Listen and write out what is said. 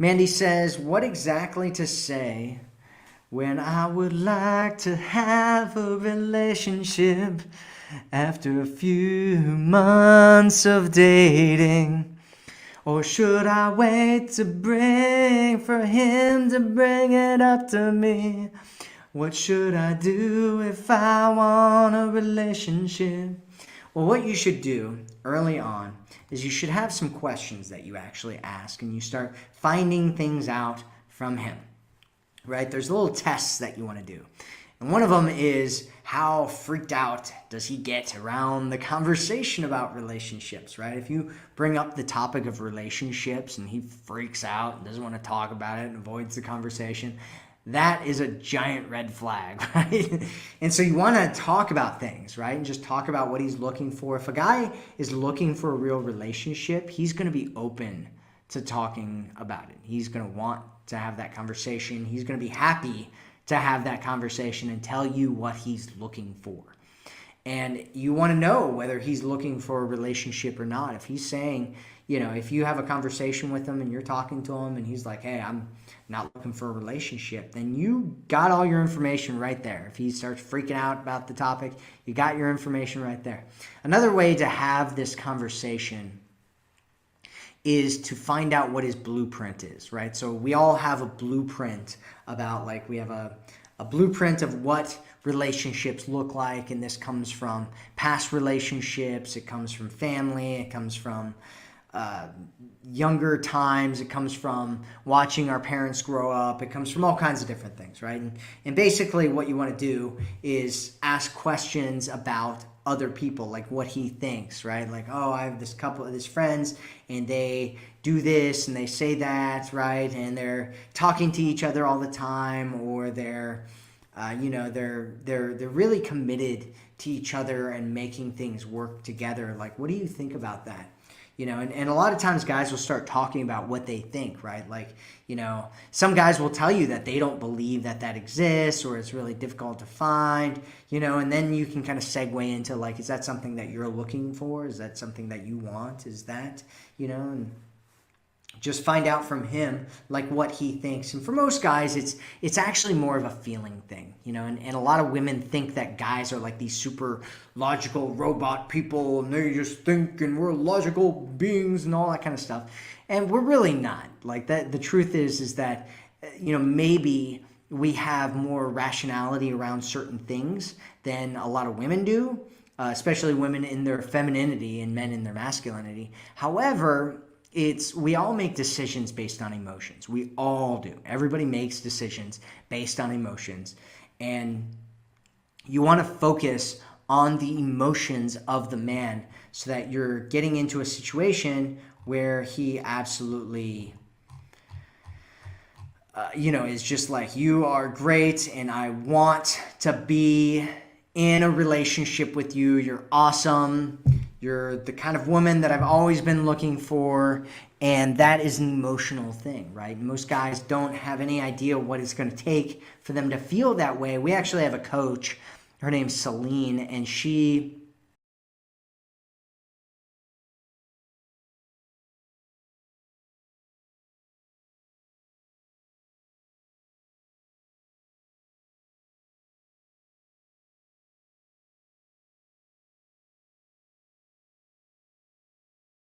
Mandy says, what exactly to say when I would like to have a relationship after a few months of dating? Or should I wait for him to bring it up to me? What should I do if I want a relationship? Well, what you should do early on is you should have some questions that you actually ask, and you start finding things out from him, right? There's little tests that you want to do. And one of them is, how freaked out does he get around the conversation about relationships, right? If you bring up the topic of relationships and he freaks out and doesn't want to talk about it and avoids the conversation, that is a giant red flag, right? And so you want to talk about things, right? And just talk about what he's looking for. If a guy is looking for a real relationship, he's going to be open to talking about it. He's going to want to have that conversation. He's going to be happy to have that conversation and tell you what he's looking for. And you want to know whether he's looking for a relationship or not. If he's saying, if you have a conversation with him and you're talking to him and he's like, hey, I'm not looking for a relationship, then you got all your information right there. If he starts freaking out about the topic, you got your information right there. Another way to have this conversation is to find out what his blueprint is, right? So we all have a blueprint about, we have a blueprint of what relationships look like, and this comes from past relationships, it comes from family, it comes from younger times, it comes from watching our parents grow up, it comes from all kinds of different things, right? And basically what you want to do is ask questions about other people, like what he thinks, right? Like, oh, I have this friends, and they do this and they say that, right? And they're talking to each other all the time, or they're really committed to each other and making things work together. Like, what do you think about that? And a lot of times guys will start talking about what they think, right? Some guys will tell you that they don't believe that exists, or it's really difficult to find, and then you can kind of segue into, is that something that you're looking for? Is that something that you want? Is that, and just find out from him what he thinks. And for most guys, it's actually more of a feeling thing, and a lot of women think that guys are these super logical robot people, and they just think, and we're logical beings and all that kind of stuff, and we're really not that. The truth is that maybe we have more rationality around certain things than a lot of women do, especially women in their femininity and men in their masculinity. However, we all make decisions based on emotions. We all do. Everybody makes decisions based on emotions. And you want to focus on the emotions of the man so that you're getting into a situation where he absolutely, is just like, you are great and I want to be in a relationship with you. You're awesome. You're the kind of woman that I've always been looking for, and that is an emotional thing, right? Most guys don't have any idea what it's going to take for them to feel that way. We actually have a coach, her name's Celine, and she